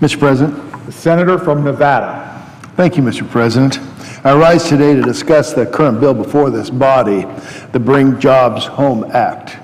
Mr. President. The senator from Nevada. Thank you, Mr. President. I rise today to discuss the current bill before this body, the Bring Jobs Home Act.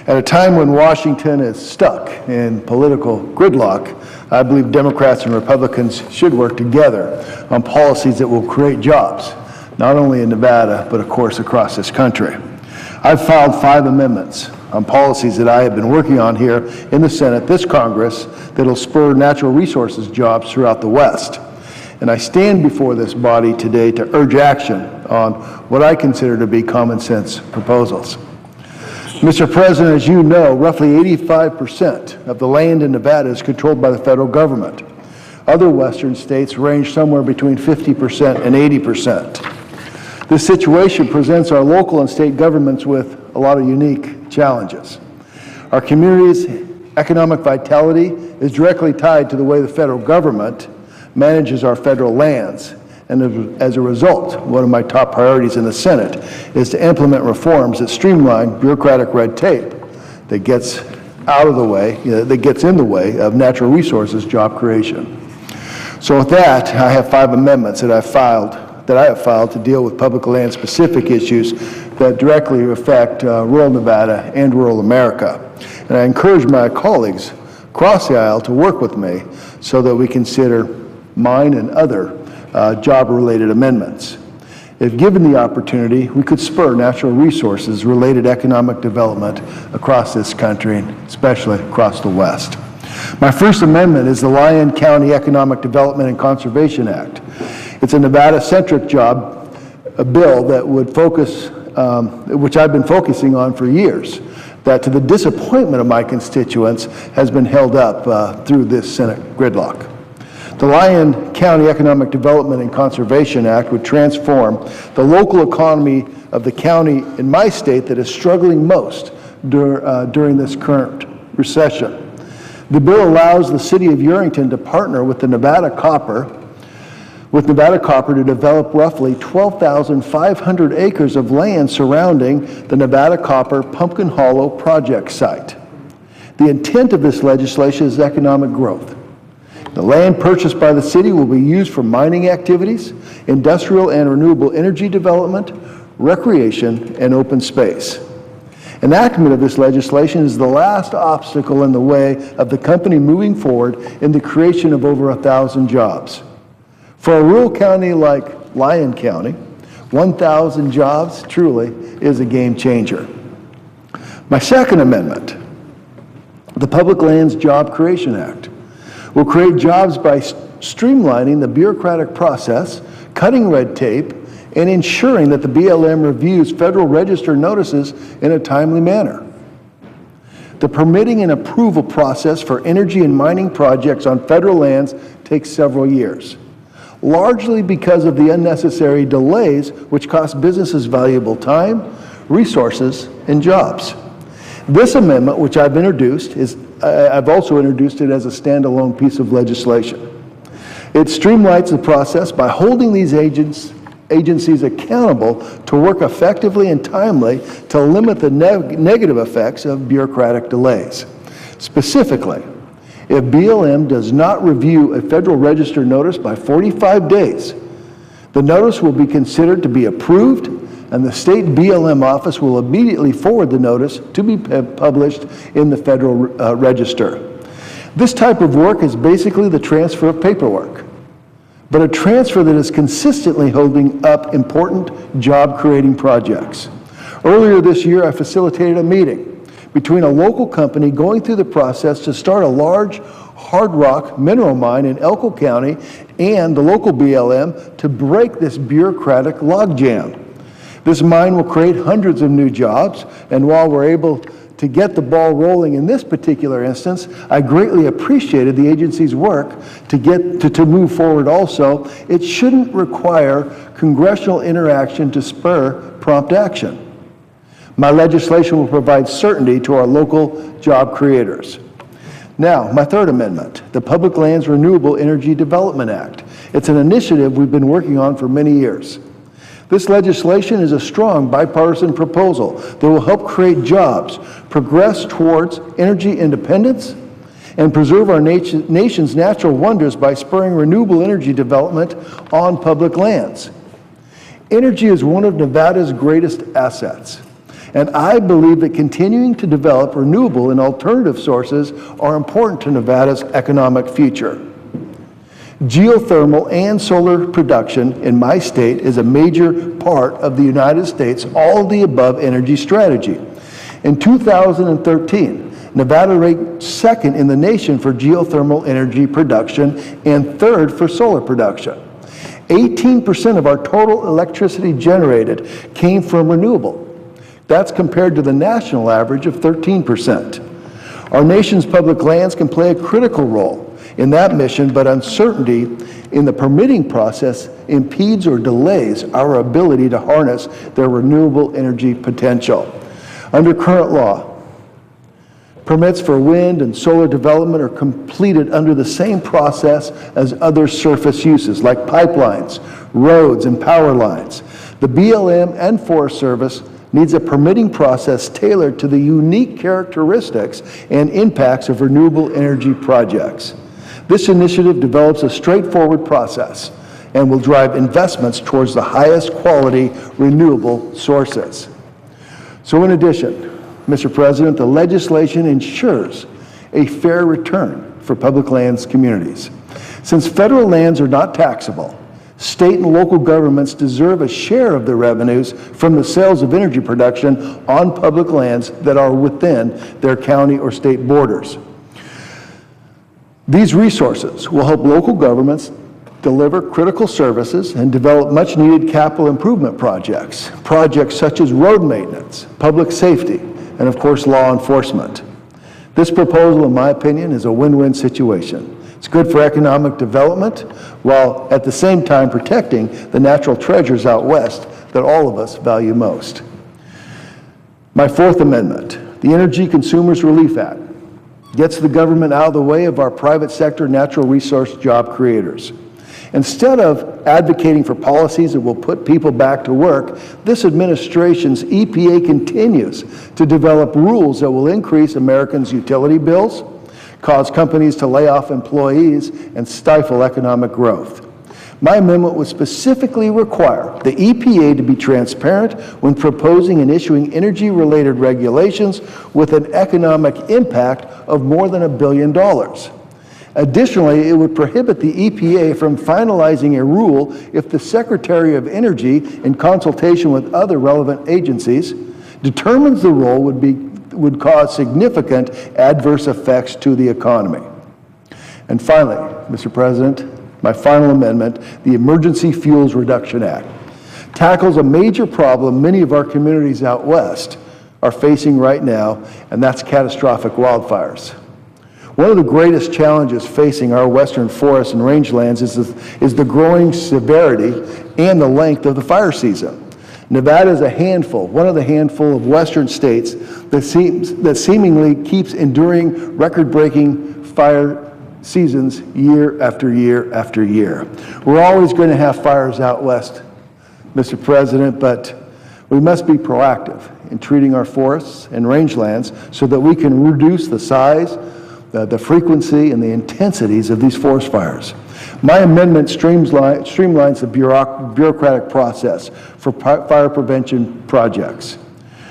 At a time when Washington is stuck in political gridlock, I believe Democrats and Republicans should work together on policies that will create jobs, not only in Nevada, but of course across this country. I've filed 5 amendments on policies that I have been working on here in the Senate, this Congress, that will spur natural resources jobs throughout the West. And I stand before this body today to urge action on what I consider to be common sense proposals. Mr. President, as you know, roughly 85% of the land in Nevada is controlled by the federal government. Other Western states range somewhere between 50% and 80%. This situation presents our local and state governments with a lot of unique challenges. Our community's economic vitality is directly tied to the way the federal government manages our federal lands. And as a result, one of my top priorities in the Senate is to implement reforms that streamline bureaucratic red tape that gets out of the way, that gets in the way of natural resources job creation. So with that, I have 5 amendments that I have filed to deal with public land specific issues that directly affect rural Nevada and rural America. And I encourage my colleagues across the aisle to work with me so that we consider mine and other job-related amendments. If given the opportunity, we could spur natural resources-related economic development across this country, and especially across the West. My first amendment is the Lyon County Economic Development and Conservation Act. It's a Nevada-centric a bill that would focus, which I've been focusing on for years, that to the disappointment of my constituents has been held up through this Senate gridlock. The Lyon County Economic Development and Conservation Act would transform the local economy of the county in my state that is struggling most during this current recession. The bill allows the city of Yerington to partner with Nevada Copper to develop roughly 12,500 acres of land surrounding the Nevada Copper Pumpkin Hollow project site. The intent of this legislation is economic growth. The land purchased by the city will be used for mining activities, industrial and renewable energy development, recreation, and open space. Enactment of this legislation is the last obstacle in the way of the company moving forward in the creation of over 1,000 jobs. For a rural county like Lyon County, 1,000 jobs truly is a game changer. My second amendment, the Public Lands Job Creation Act, will create jobs by streamlining the bureaucratic process, cutting red tape, and ensuring that the BLM reviews Federal Register notices in a timely manner. The permitting and approval process for energy and mining projects on federal lands takes several years, largely because of the unnecessary delays which cost businesses valuable time, resources, and jobs. This amendment, which I've also introduced it as a standalone piece of legislation. It streamlines the process by holding these agencies accountable to work effectively and timely to limit the negative effects of bureaucratic delays. Specifically, if BLM does not review a Federal Register notice by 45 days, the notice will be considered to be approved, and the state BLM office will immediately forward the notice to be published in the Federal Register. This type of work is basically the transfer of paperwork, but a transfer that is consistently holding up important job-creating projects. Earlier this year, I facilitated a meeting between a local company going through the process to start a large hard rock mineral mine in Elko County and the local BLM to break this bureaucratic logjam. This mine will create hundreds of new jobs, and while we're able to get the ball rolling in this particular instance, I greatly appreciated the agency's work to move forward also. It shouldn't require congressional interaction to spur prompt action. My legislation will provide certainty to our local job creators. Now, my third amendment, the Public Lands Renewable Energy Development Act. It's an initiative we've been working on for many years. This legislation is a strong bipartisan proposal that will help create jobs, progress towards energy independence, and preserve our nation's natural wonders by spurring renewable energy development on public lands. Energy is one of Nevada's greatest assets, and I believe that continuing to develop renewable and alternative sources are important to Nevada's economic future. Geothermal and solar production in my state is a major part of the United States all-of-the-above energy strategy. In 2013, Nevada ranked second in the nation for geothermal energy production and third for solar production. 18% of our total electricity generated came from renewable. That's compared to the national average of 13%. Our nation's public lands can play a critical role in that mission, but uncertainty in the permitting process impedes or delays our ability to harness their renewable energy potential. Under current law, permits for wind and solar development are completed under the same process as other surface uses like pipelines, roads, and power lines. The BLM and Forest Service needs a permitting process tailored to the unique characteristics and impacts of renewable energy projects. This initiative develops a straightforward process and will drive investments towards the highest quality renewable sources. So in addition, Mr. President, the legislation ensures a fair return for public lands communities. Since federal lands are not taxable, state and local governments deserve a share of the revenues from the sales of energy production on public lands that are within their county or state borders. These resources will help local governments deliver critical services and develop much-needed capital improvement projects such as road maintenance, public safety, and of course law enforcement. This proposal, in my opinion, is a win-win situation. It's good for economic development while at the same time protecting the natural treasures out west that all of us value most. My fourth amendment, the Energy Consumers Relief Act, gets the government out of the way of our private sector natural resource job creators. Instead of advocating for policies that will put people back to work, this administration's EPA continues to develop rules that will increase Americans' utility bills, cause companies to lay off employees, and stifle economic growth. My amendment would specifically require the EPA to be transparent when proposing and issuing energy-related regulations with an economic impact of more than $1 billion. Additionally, it would prohibit the EPA from finalizing a rule if the Secretary of Energy, in consultation with other relevant agencies, determines the rule would cause significant adverse effects to the economy. And finally, Mr. President, my final amendment, the Emergency Fuels Reduction Act, tackles a major problem many of our communities out west are facing right now, and that's catastrophic wildfires. One of the greatest challenges facing our western forests and rangelands is the growing severity and the length of the fire season. Nevada is one of the handful of western states that seemingly keeps enduring record-breaking fire seasons year after year after year. We're always going to have fires out west, Mr. President, but we must be proactive in treating our forests and rangelands so that we can reduce the size, the frequency, and the intensities of these forest fires. My amendment streamlines the bureaucratic process for fire prevention projects.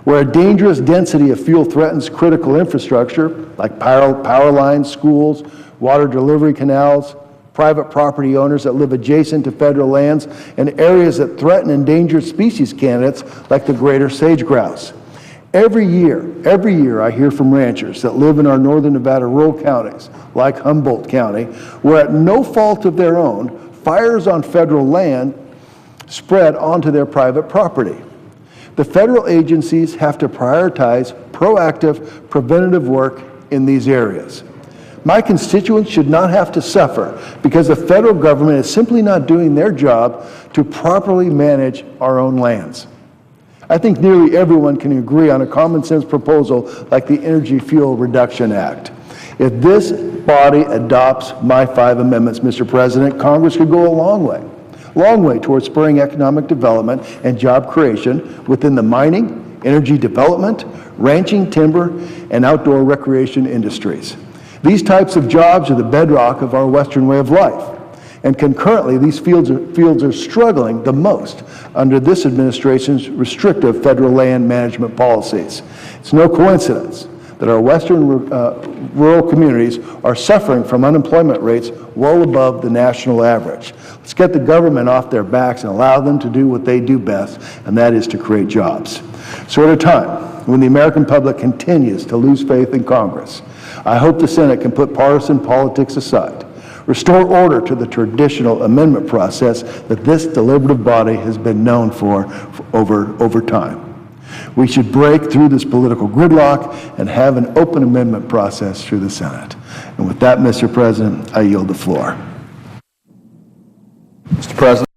Where a dangerous density of fuel threatens critical infrastructure, like power lines, schools, water delivery canals, private property owners that live adjacent to federal lands, and areas that threaten endangered species candidates like the greater sage grouse. Every year I hear from ranchers that live in our northern Nevada rural counties, like Humboldt County, where at no fault of their own, fires on federal land spread onto their private property. The federal agencies have to prioritize proactive, preventative work in these areas. My constituents should not have to suffer because the federal government is simply not doing their job to properly manage our own lands. I think nearly everyone can agree on a common sense proposal like the Energy Fuel Reduction Act. If this body adopts my 5 amendments, Mr. President, Congress could go a long way towards spurring economic development and job creation within the mining, energy development, ranching, timber, and outdoor recreation industries. These types of jobs are the bedrock of our Western way of life. And concurrently, these fields are struggling the most under this administration's restrictive federal land management policies. It's no coincidence that our Western rural communities are suffering from unemployment rates well above the national average. Let's get the government off their backs and allow them to do what they do best, and that is to create jobs. So at a time when the American public continues to lose faith in Congress, I hope the Senate can put partisan politics aside, restore order to the traditional amendment process that this deliberative body has been known for over time. We should break through this political gridlock and have an open amendment process through the Senate. And with that, Mr. President, I yield the floor. Mr. President.